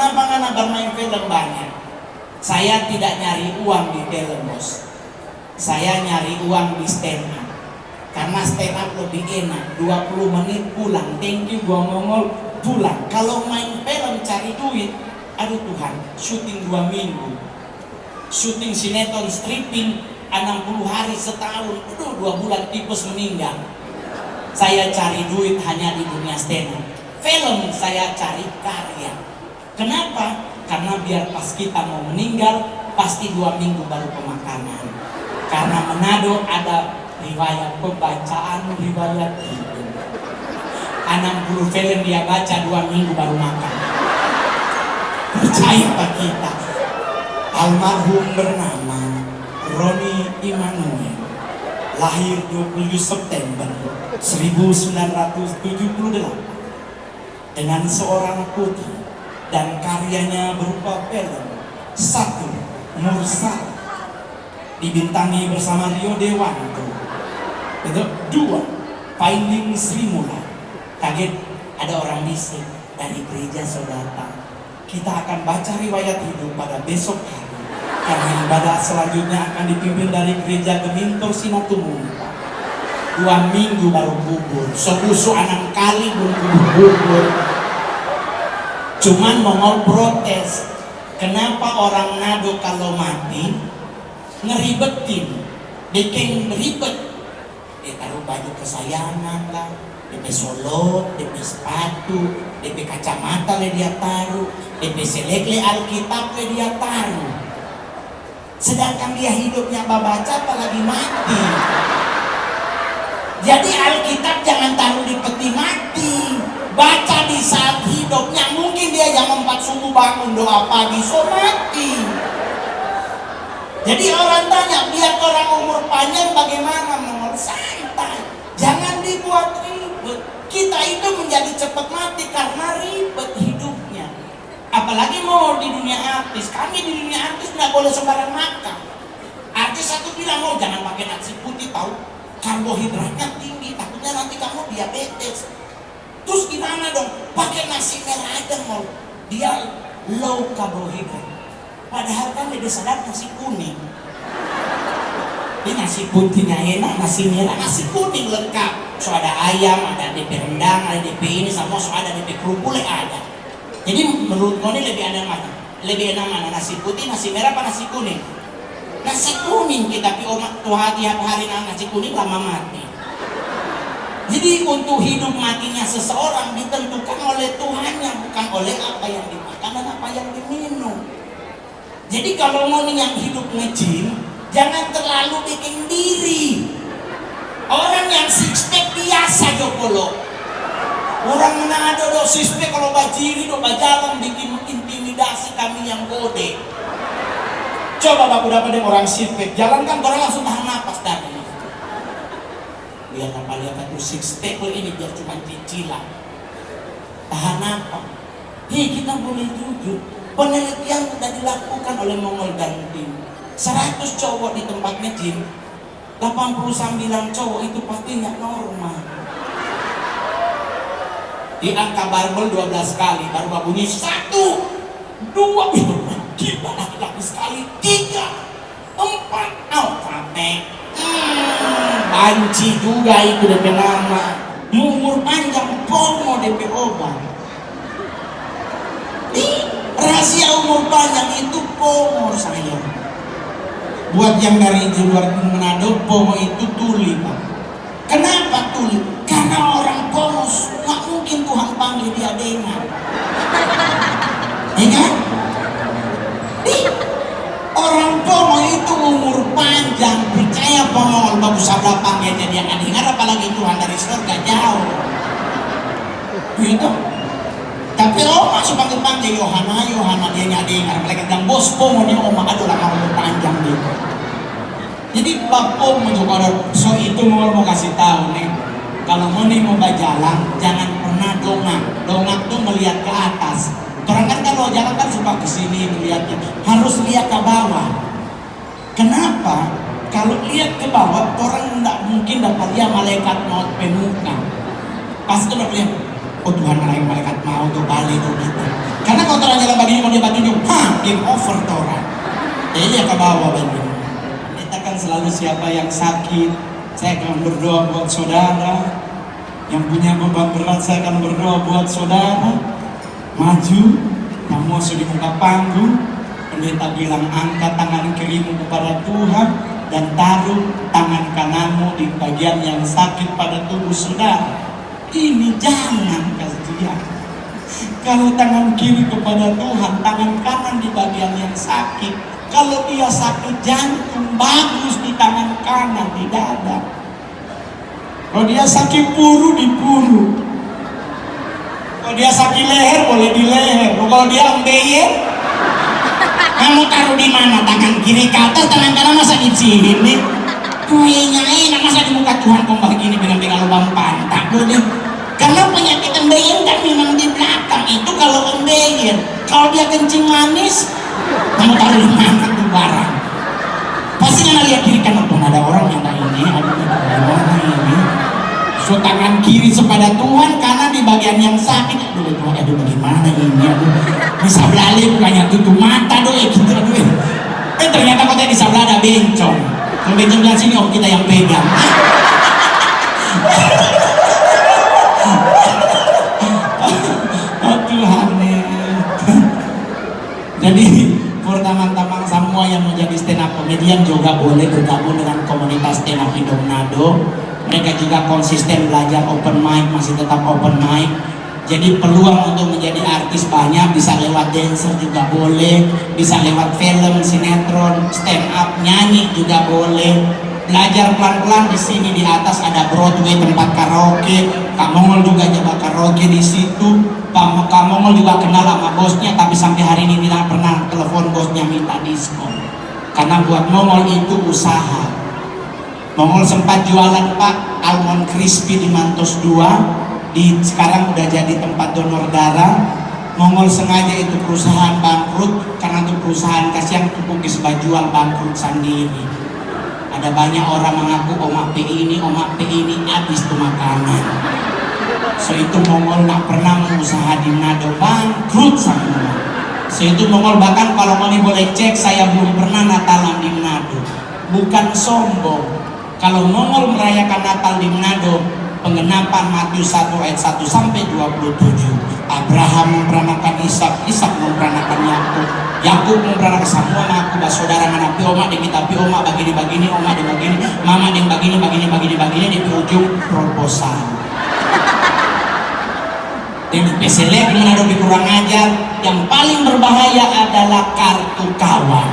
kenapa ngana bermain film banyak? Saya tidak nyari uang di film, bos. Saya nyari uang di stand up. Karena stand up lebih enak, 20 menit pulang, thank you gua ngongol, pulang. Kalau main film cari duit, aduh Tuhan, syuting 2 minggu, syuting sinetron stripping 60 hari setahun, aduh 2 bulan tipes meninggal. Saya cari duit hanya di dunia stand up. Film saya cari karya. Kenapa? Karena biar pas kita mau meninggal, pasti 2 minggu baru pemakaman. Karena Manado ada riwayat pembacaan, riwayat hidup. 60 film dia baca 2 minggu baru makan. Percaya Pak kita. Almarhum bernama Roni Immanuel, lahir 20 September 1978 dengan seorang putri, dan karyanya berupa film. 1. Mursal, dibintangi bersama Rio Dewanto. 2. Finding Sri Mula. Kaget ada orang bisik dari gereja saudara. Kita akan baca riwayat hidup pada besok hari, karena ibadah selanjutnya akan dipimpin dari gereja Gemintor Simatumunuta. 2 minggu baru kubur. Sobusu 6 kali belum kubur. Cuman mau protes, kenapa orang Nado kalau mati ngeribetin, bikin ribet. Dia taruh baju kesayangan lah, DP solot, DP sepatu, DP kacamata le dia taruh, DP selekle Alkitab le dia taruh. Sedangkan dia hidupnya baca apalagi mati. Jadi Alkitab jangan taruh di peti mati, baca di saat hidupnya. Mungkin dia jam 4 subuh bangun doa pagi, so mati. Jadi orang tanya, biar orang umur panjang bagaimana? Nomor santai, jangan dibuat ribet. Kita itu menjadi cepat mati karena ribet hidupnya. Apalagi mau di dunia artis. Kami di dunia artis nggak boleh sembarang makan. Artis satu bilang, mau jangan pakai nasi putih, tahu karbohidratnya tinggi, takutnya nanti kamu diabetes. Terus gimana dong? Pakai nasi merah aja, mau dia low karbohidrat. Padahal kan lebih sadar nasi kuning. Ini nasi putihnya enak, nasi merah, nasi kuning lengkap. So ada ayam, ada DP rendang, ada DP ini, sama so ada DP kerupuk ada. Jadi menurut kau ini lebih enak mana? Lebih enak mana? Nasi putih, nasi merah, apa nasi kuning? Nasi kuning kita Tuhan tiap hari nasi kuning lama mati. Jadi untuk hidup matinya seseorang ditentukan oleh Tuhannya, bukan oleh apa yang dimakan dan apa yang diminum. Jadi kalau mau yang hidup nge-gym, jangan terlalu bikin diri. Orang yang six pack biasa jokolo. Orang Manado do six pack kalau bajiri do bajalan bikin intimidasi kami yang gede. Coba baku dapat orang six pack, jalan kan orang langsung tahan napas dari. Biar apa lihat aku six pack ini biar cuma cicilan. Tahan apa? Hei, kita boleh jujur. Penelitian sudah dilakukan oleh Mongol dan tim. 100 cowok di tempat nge-gym, 89 cowok itu pasti nggak normal. Di angka barbel 12 kali baru bunyi 1, 2, itu gila laki-laki sekali, 3, 4, capek. Banci juga itu DP nama. Umur panjang pomo DP obat. Rahasia umur panjang itu pomo saya. Buat yang dari luar Manado, pomo itu tuli, Pak. Kenapa tuli? Karena orang pomo nggak mungkin Tuhan panggil dia dengar. Ya kan? Orang pomo itu umur panjang, percaya pomo bagus sabda panggil jadi yang dengar, apalagi Tuhan dari surga jauh. Gitu. Tapi masuk panggil Yohana dia nggak dengar. Mereka bilang bos pomo dia aduh lah umur panjang gitu. Jadi bapak mencoba, so itu mau kasih tahu nih, kalau mau jalan jangan pernah dongak tuh melihat ke atas. Orang kan kalau jalan kan suka ke sini melihatnya, harus lihat ke bawah. Kenapa? Kalau lihat ke bawah orang tidak mungkin dapat lihat malaikat maut pemuka. Pasti dapat lihat, Oh Tuhan, mana yang malaikat mau tuh balik tuh gitu. Karena kalau orang jalan begini mau dia begini, game over tuh orang. Jadi ya ke bawah begini. Kita kan selalu siapa yang sakit, saya akan berdoa buat saudara. Yang punya beban berat saya akan berdoa buat saudara. Maju, kamu sudah di muka panggung. Pendeta bilang angkat tangan kirimu kepada Tuhan dan taruh tangan kananmu di bagian yang sakit pada tubuh saudara. Ini jangan kasihan. Kalau tangan kiri kepada Tuhan, tangan kanan di bagian yang sakit. Kalau dia sakit jantung, bagus di tangan kanan di dada. Kalau dia sakit puru di puru. Kalau dia sakit leher boleh di leher. Kalau dia ambeien, kamu taruh di mana? Tangan kiri ke atas, tangan kanan masa di sini nih. Kayaknya enak masa di muka Tuhan kok begini dengan lubang pantat deh. Karena penyakit ambeien kan memang di belakang itu kalau ambeien. Kalau dia kencing manis, kamu taruh di mana tuh barang? Pasti kan lihat kiri kanan pun ada orang yang tak ini, ada ini. So tangan kiri kepada Tuhan, kanan di bagian yang sakit. Aduh Tuhan, aduh bagaimana ini? Aduh, bisa belalik bukannya tutup mata doh, gitu aduh. Ternyata kota di sebelah ada bencong. Kalau bencong bilang sini, om kita yang pegang. Oh Tuhan. Jadi teman-teman semua yang mau jadi stand up comedian juga boleh bergabung dengan komunitas stand up Indo Manado. Mereka juga konsisten belajar open mic, masih tetap open mic. Jadi peluang untuk menjadi artis banyak, bisa lewat dancer juga boleh, bisa lewat film, sinetron, stand up, nyanyi juga boleh. Belajar pelan-pelan di sini di atas ada Broadway tempat karaoke. Kak Mongol juga coba karaoke di situ. Kak Mongol juga kenal sama bosnya, tapi sampai hari ini tidak pernah telepon bosnya minta diskon. Karena buat Mongol itu usaha. Mongol sempat jualan Pak almond crispy di Mantos 2, sekarang udah jadi tempat donor darah. Mongol sengaja itu perusahaan bangkrut karena itu perusahaan kasihan Kukis jual bangkrut sendiri. Ada banyak orang mengaku omak P ini habis tuh makanan. So itu Mongol nggak pernah mengusaha di Manado, bangkrut semua. So itu Mongol bahkan kalau mau boleh cek, saya belum pernah Natalan di Manado. Bukan sombong. Kalau Mongol merayakan Natal di Manado, penggenapan Matius 1 ayat 1 sampai 27. Abraham memperanakan Ishak, Ishak memperanakan Yakub, Yakub memperanakan semua aku saudara mana pioma di kita pioma begini oma di begini, mama di begini di ujung proposal. Dan peselek di Manado kurang ajar. Yang paling berbahaya adalah kartu kawan.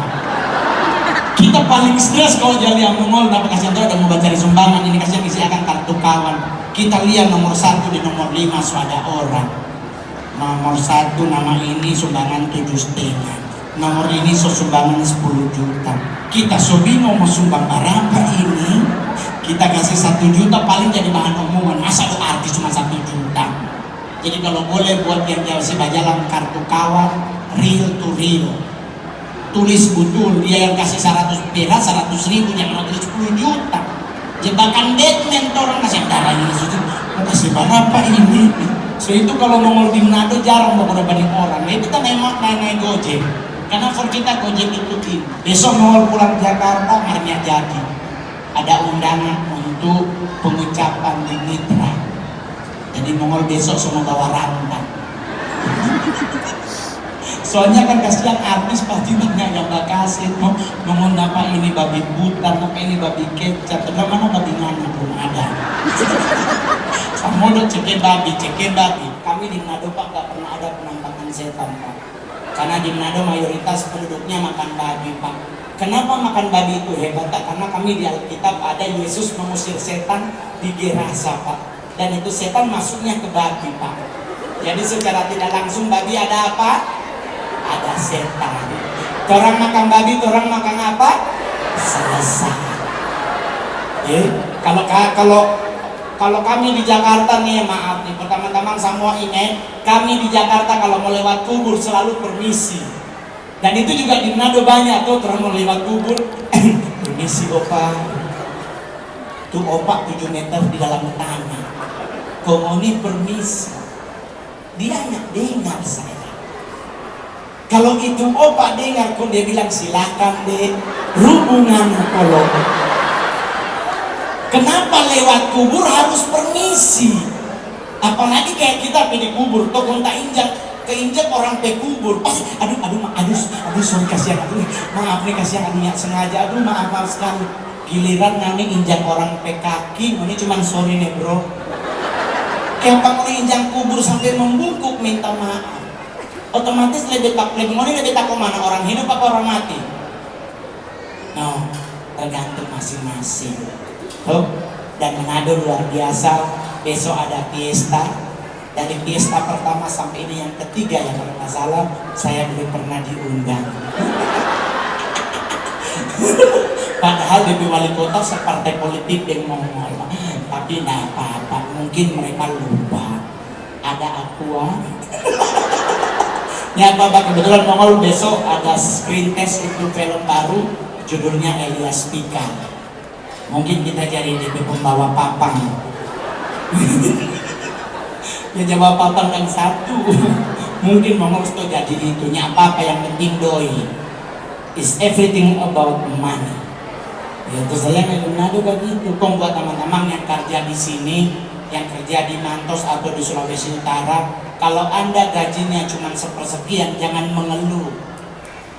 Kita paling stres kalau jadi yang Mongol, dapat kasihan tuh ada mau cari sumbangan, ini kasihan isi akan kartu kawan. Kita lihat nomor 1 di nomor 5 so ada orang. Nomor 1 nama ini sumbangan 7,5. Nomor ini so sumbangan 10 juta. Kita so bingung mau sumbang berapa ini. Kita kasih 1 juta paling jadi bahan omongan. Masa lo artis cuma 1 juta. Jadi kalau boleh buat yang jauh si bajalan kartu kawan, real to real. Tulis betul, dia yang kasih 100 perak, 100.000, jangan tulis 10 juta. Jebakan Batman, orang kasih darah ini, mau kasih berapa ini? So itu kalau Mongol di Manado jarang mau banding orang. Nah, itu kan memang naik Gojek. Karena for kita Gojek ikutin. Besok Mongol pulang Jakarta, marinya jadi. Ada undangan untuk pengucapan di Mitra. Jadi Mongol besok semua bawa rantang. Soalnya kan kasihan artis pasti banyak yang bakasin mau apa ini babi buta, apa ini babi kecap, tapi mana babi ngana belum ada. Sama udah ceke babi. Kami di Manado Pak gak pernah ada penampakan setan Pak. Karena di Manado mayoritas penduduknya makan babi Pak. Kenapa makan babi itu hebat Pak? Karena kami di Alkitab ada Yesus mengusir setan di Gerasa Pak. Dan itu setan masuknya ke babi Pak. Jadi secara tidak langsung babi ada apa? Ada setan. Orang makan babi, orang makan apa? Selesai. Kalau kami di Jakarta nih, maaf nih, teman-teman semua ingat, kami di Jakarta kalau mau lewat kubur selalu permisi. Dan itu juga di Manado banyak tuh, orang mau lewat kubur, permisi opa. Tuh opa 7 meter di dalam tanah. Komoni permisi. Dia nggak dengar saya. Kalau itu opa dengar, kok dia bilang silakan deh, hubungan kalau. Kenapa lewat kubur harus permisi? Apalagi kayak kita pilih kubur, toh kontak injak, keinjak orang pe kubur, pasti aduh sorry kasihan, maaf nih kasihan, nggak sengaja, maaf sekali. Giliran kami injak orang pe kaki, ini cuman sorry nih bro. Kayak orang injak kubur sampai membungkuk minta maaf. Otomatis lebih takut mana, orang hidup apa orang mati? No, tergantung masing-masing. Tuh, dan Manado luar biasa. Besok ada fiesta. Dari fiesta pertama sampai ini yang ketiga ya kalau nggak salah, saya belum pernah diundang. Padahal di wali kota separtai politik yang ngomong, tapi tidak apa-apa, mungkin mereka lupa ada aqua. Ya Bapak, kebetulan Mongol besok ada screen test itu film baru, judulnya Elias Pika. Mungkin kita jadi DP pembawa papang. Ya jawab papang yang satu. Mungkin Mongol itu jadi itunya apa yang penting doi. Is everything about money. Ya itu saya Manado kayak gitu. Kok buat teman-teman yang kerja di sini, yang kerja di Mantos atau di Sulawesi Utara, kalau Anda gajinya cuma sepersekian, jangan mengeluh.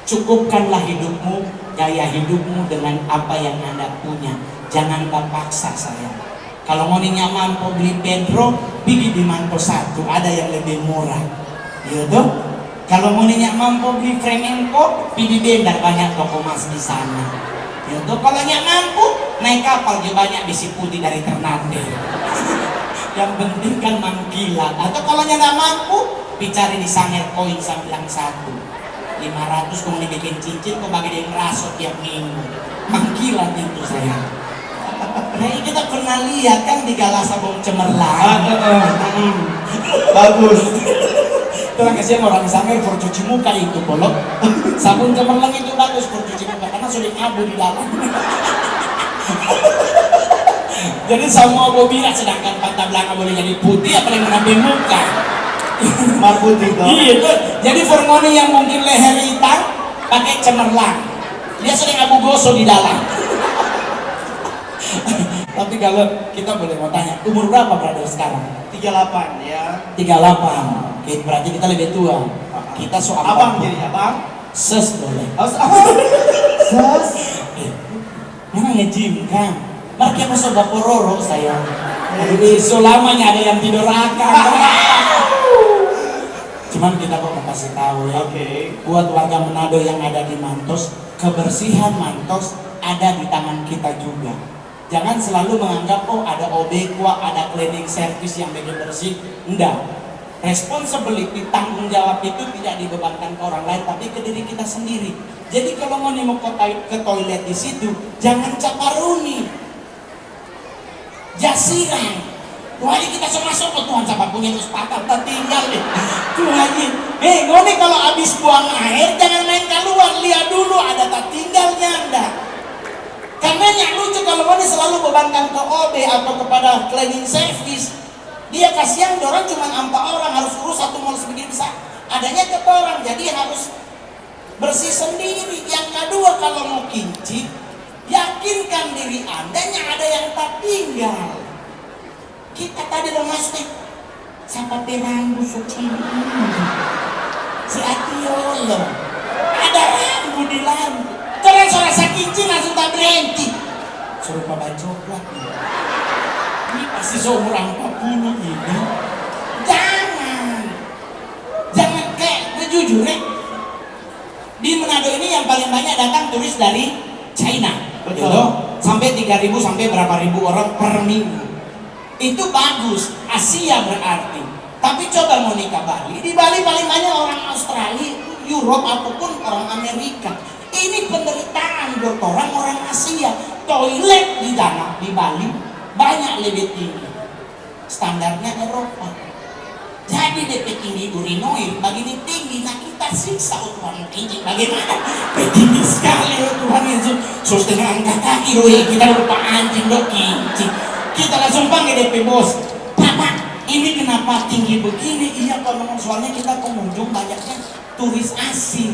Cukupkanlah hidupmu, gaya hidupmu dengan apa yang Anda punya. Jangan paksa saya. Kalau mau mampu beli Pedro, pergi di Mantos 1, ada yang lebih murah. Gitu. Kalau mau mampu beli Fremenko, pergi Bendar, banyak toko emas di sana. Gitu. Kalau nggak mampu, naik kapal dia banyak bisi putih dari Ternate. Yang penting kan mangkilat. Atau kalau nggak mampu, bicari di Sanger Koin sambilang 1 500 kau dibikin cincin, kau bagi dia ngerasuk tiap minggu. Mangkilat itu saya. Nah ini kita pernah lihat kan di Galasa Bom Cemerlang. Bagus. Terang kasihan orang Sanger for cuci muka itu bolok. Sabun Cemerlang itu bagus for cuci muka karena sudah abu di dalam. Jadi semua bobina, sedangkan pantat belakang boleh jadi putih apalagi menambil muka. Putih dong. Iya tuh. Jadi formoni yang mungkin leher hitam pakai Cemerlang. Dia sering abu gosok di dalam. Tapi kalau kita boleh mau tanya, umur berapa brother sekarang? 38 ya. 38. Oke, berarti kita lebih tua. Kita soal abang jadi abang. Ses boleh. Ses. Mana nge-gym kan? Mereka masuk Gapororo saya. Jadi selamanya ada yang tidur akan. Cuman kita kok mau kasih tahu ya. Buat warga Manado yang ada di Mantos, kebersihan Mantos ada di tangan kita juga. Jangan selalu menganggap oh ada OBEQA, ada cleaning service yang bikin bersih. Enggak. Responsibility, tanggung jawab itu tidak dibebankan ke orang lain, tapi ke diri kita sendiri. Jadi kalau mau ke toilet di situ, jangan caparuni, jasiran. Tuhan kita masuk ke Tuhan, siapa punya terus patah, tinggal deh. Tuhan ngoni kalau habis buang air, jangan main keluar, lihat dulu ada tak tinggalnya Anda. Karena yang lucu kalau ngoni selalu bebankan ke OB atau kepada cleaning service, dia kasihan orang cuma 4 orang harus urus satu mall sebegini besar, adanya ke orang, jadi harus bersih sendiri. Yang kedua, kalau mau kincit, yakinkan diri Anda yang ada yang tak tinggal. Kita tadi udah masuk siapa perang busuk si Atiolo ada lampu di lampu, terus rasa kincin langsung tak berhenti, suruh bawa coklat ini pasti seumur 40 ini. Jangan kayak jujur di Manado ini yang paling banyak datang turis dari China. Betul. Sampai 3.000 sampai berapa ribu orang per minggu. Itu bagus, Asia berarti. Tapi coba mau nikah Bali, di Bali paling banyak orang Australia, Europe ataupun orang Amerika. Ini penderitaan buat orang Asia. Toilet di Danau di Bali banyak lebih tinggi, standarnya Eropa. Jadi DP tinggi urinoir, begini tinggi, nah kita siksa Tuhan tinggi. Bagaimana? Tinggi sekali Tuhan Yesus. Sus dengan angkat kaki kita lupa anjing lo kincing. Kita langsung panggil DP bos, Papa, ini kenapa? kenapa tinggi begini? Iya kalau soalnya kita pengunjung banyaknya turis asing.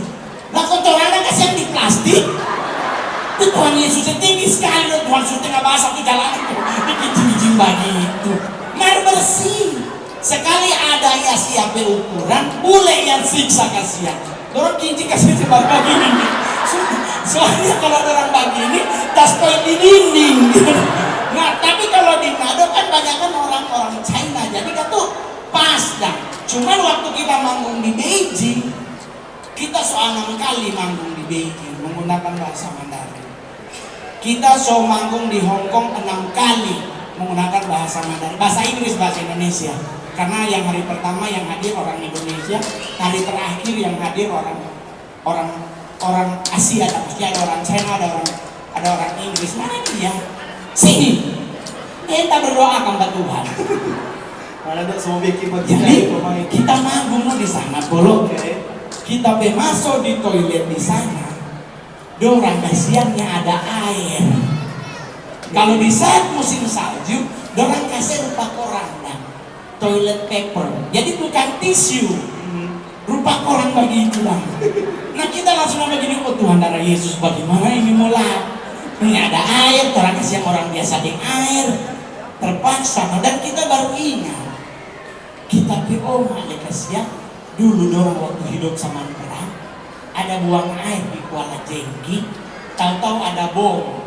Lah kotorannya kasihan di plastik. Itu Tuhan Yesus tinggi sekali loh, Tuhan Yesus tengah basah tuh jalanan tuh bikin begitu. Mari bersih. Sekali ada ya siapa ukuran, boleh yang siksa kasihan. Dorong kinci kasih sebar begini. Soalnya kalau orang begini, tas poin di dinding. Nah, tapi kalau di Manado kan banyak kan orang-orang China, jadi kan tuh pas dah. Cuman waktu kita manggung di Beijing, kita soal 6 kali manggung di Beijing menggunakan bahasa Mandarin. Kita so manggung di Hong Kong 6 kali menggunakan bahasa Mandarin, bahasa Inggris, bahasa Indonesia. Karena yang hari pertama yang hadir orang Indonesia, hari terakhir yang hadir orang Asia, maksudnya ada orang China, ada orang Inggris. Mana dia? Sini. Kita berdoa kepada Tuhan. Mana ada semua bikin Jadi kita manggung di sana, bolo. Kita masuk di toilet di sana. Dorang kasihannya ada air. Kalau di saat musim salju, dorang kasih rupa koran, toilet paper. Jadi bukan tisu, rupa koran begitu lah. Nah kita langsung begini, oh Tuhan darah Yesus, bagaimana ini mulai? Ini ada air, orang kasihan orang biasa di air, terpaksa. Dan kita baru ingat, kita PO malah kasihan. Dulu dorang waktu hidup sama perang, ada buang air di Kuala Jengki, tahu-tahu ada bom.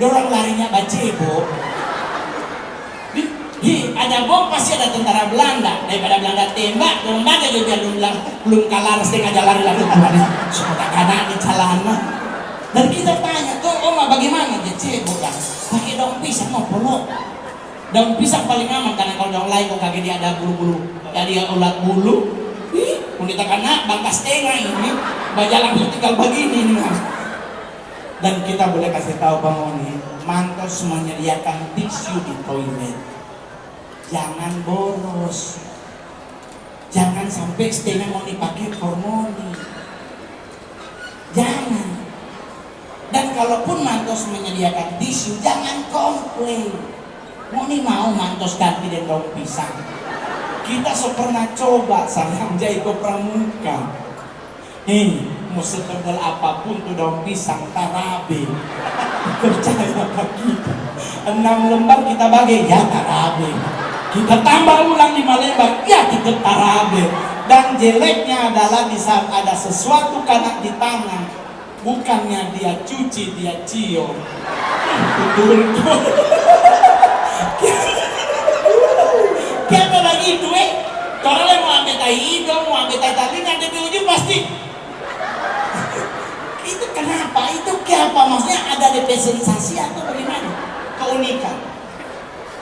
Dorang larinya bacebo. Ada bom pasti ada tentara Belanda. Daripada Belanda tembak, dorang baga juga belum kalah setengah jalan lari sudah kena di celana. Dan kita tanya, tuh Oma bagaimana dia cebo kan? Pakai daun pisang mau peluk. Daun pisang paling aman karena kalau daun lain kok kaki dia ada bulu-bulu, ya dia ulat bulu. Kalau kita kena bangkas tengah ini, baja langsung tinggal begini nih. Dan kita boleh kasih tahu Bang Oni, Mantos menyediakan tisu di toilet. Jangan boros. Jangan sampai setengah mau dipakai formoni. Jangan. Dan kalaupun Mantos menyediakan tisu, jangan komplain. Moni mau Mantos ganti dan daun pisang. Kita pernah coba sayang Jaiko Pramuka. Mau setebal apapun tuh daun pisang tarabe. Percaya apa kita? 6 lembar kita bagi, ya tarabe. Kita tambah ulang 5 lembar, ya kita tarabe. Dan jeleknya adalah di saat ada sesuatu kena di tangan, bukannya dia cuci, dia cium. Betul. Kenapa lagi itu kalau mau ambil tai hidung, mau ambil tai talingan, di ujung pasti. Itu kenapa? Itu kenapa? Maksudnya ada DP sensasi atau bagaimana? Keunikan.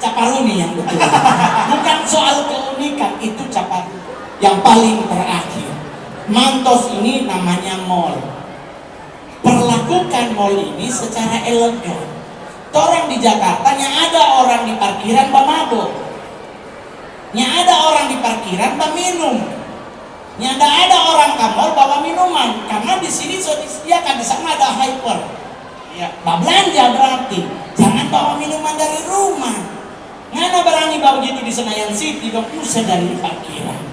Caparuni yang betul. Bukan soal keunikan, itu caparuni. Yang paling terakhir, Mantos ini namanya mall. Perlakukan mall ini secara elegan. Orang di Jakarta yang ada orang di parkiran mabuk, yang ada orang di parkiran minum, yang ada orang kamar bawa minuman. Karena di sini sudah disediakan, di sana ada hyper. Ya, belanja berarti jangan bawa minuman dari rumah. Ngana berani bawa begitu di Senayan City, dong usah dari parkiran.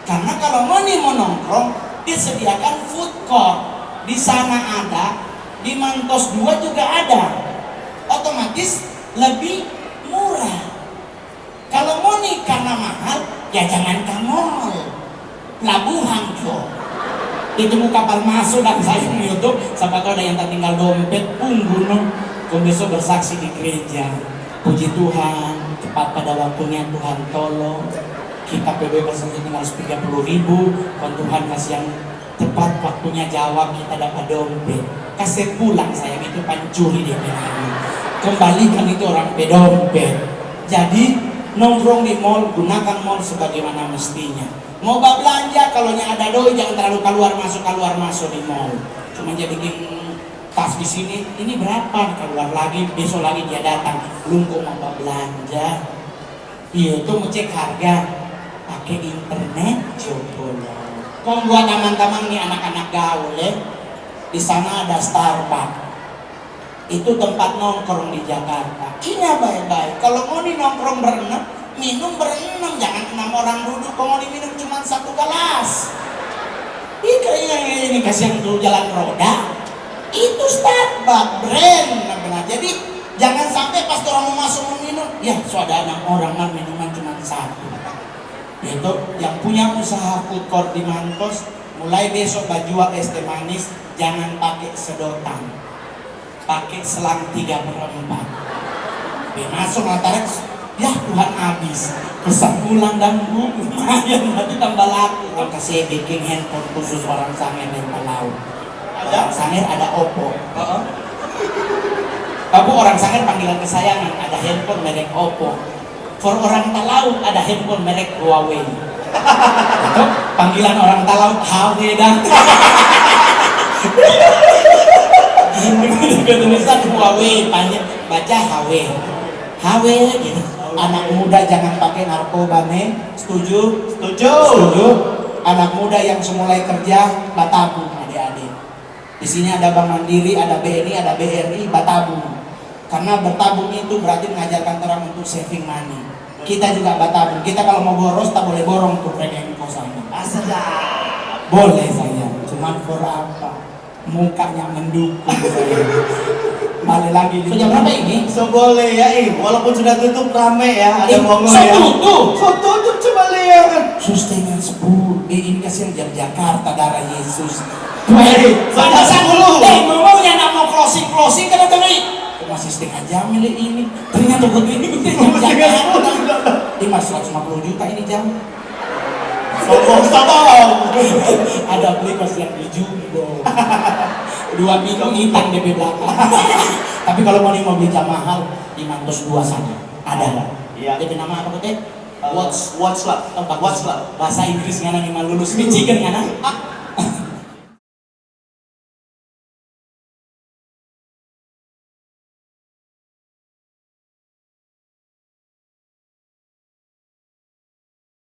Karena kalau mau nongkrong, disediakan food court. Di sana ada, di Mantos 2 juga ada. Otomatis lebih murah. Kalau mau karena mahal, ya jangan ke mall. Pelabuhan Jo. Itu mau kapal masuk dan saya di YouTube. Siapa tahu ada yang tak tinggal dompet, gunung. Kau besok bersaksi di gereja. Puji Tuhan, cepat pada waktunya Tuhan tolong. Kita PB bersaksi tinggal 30.000. Dan Tuhan kasih yang tepat waktunya jawab, kita dapat dompet. Kasih pulang sayang, itu pancuri dia bilang. Kembalikan itu orang pedompet. Jadi nongkrong di mall, gunakan mall sebagaimana mestinya. Mau belanja, kalau ada doi jangan terlalu keluar masuk di mall. Cuma dia bikin tas di sini, ini berapa? Keluar lagi, besok lagi dia datang. Belum kok mau belanja. Iya tuh ngecek harga, pakai internet coba. Kau buat teman-teman nih anak-anak gaul di sana ada Starbucks. Itu tempat nongkrong di Jakarta. Ini baik-baik. Kalau mau nih nongkrong berenang, minum berenam, jangan 6 orang duduk, kalau diminum cuma 1 gelas. Ini kayaknya ini kasihan tuh jalan roda. Itu Starbucks brand, benar. Jadi jangan sampai pas orang mau masuk meminum, ya sudah 6 orang kan minuman cuma 1. Itu yang punya usaha food court di Mantos, mulai besok jual es teh manis jangan pakai sedotan, pakai selang 3/4. Masuk lantaran, ya Tuhan habis, pesan pulang dan lumayan nanti tambah laku. Maka saya bikin handphone khusus orang Sangir dan Palau. Orang Sangir ada Oppo. Aku orang Sangir panggilan kesayangan, ada handphone merek Oppo. For orang Talau ada handphone merek Huawei. Itu panggilan orang Talau Huawei dah. Tulisan Huawei, panjang baca Huawei. Huawei gitu. Anak muda jangan pakai narkoba nih. Setuju? Setuju. Setuju. Anak muda yang semulai kerja batabung adik-adik. Di sini ada Bank Mandiri, ada BNI, ada BRI, batabung. Karena bertabung itu berarti mengajarkan orang untuk saving money. Kita juga batabung. Kita kalau mau boros tak boleh borong tuh rekening kosan. Asaja. Boleh saya, cuman for apa? Mukanya mendukung saya. Balik lagi. Jam berapa ini? So boleh ya, walaupun sudah tutup rame ya, ada monggo ya. Tutup. So tutup coba lihat. Sustengan 10. Ini kasihan jam Jakarta darah Yesus. Pada 10. Ngomongnya nak mau closing kena tadi. Masih setengah jam ini. Ternyata begini jam Jakarta. Ini masih 150 juta ini jam. Sombong. Ada beli pas yang di Jumbo. 2 minggu ngitang DP belakang. Tapi kalau mau beli jam mahal di Mantos 2 sana ada. Iya. DP nama apa kete? Watch lah. Bahasa Inggris ngana memang lulus Michigan ngana.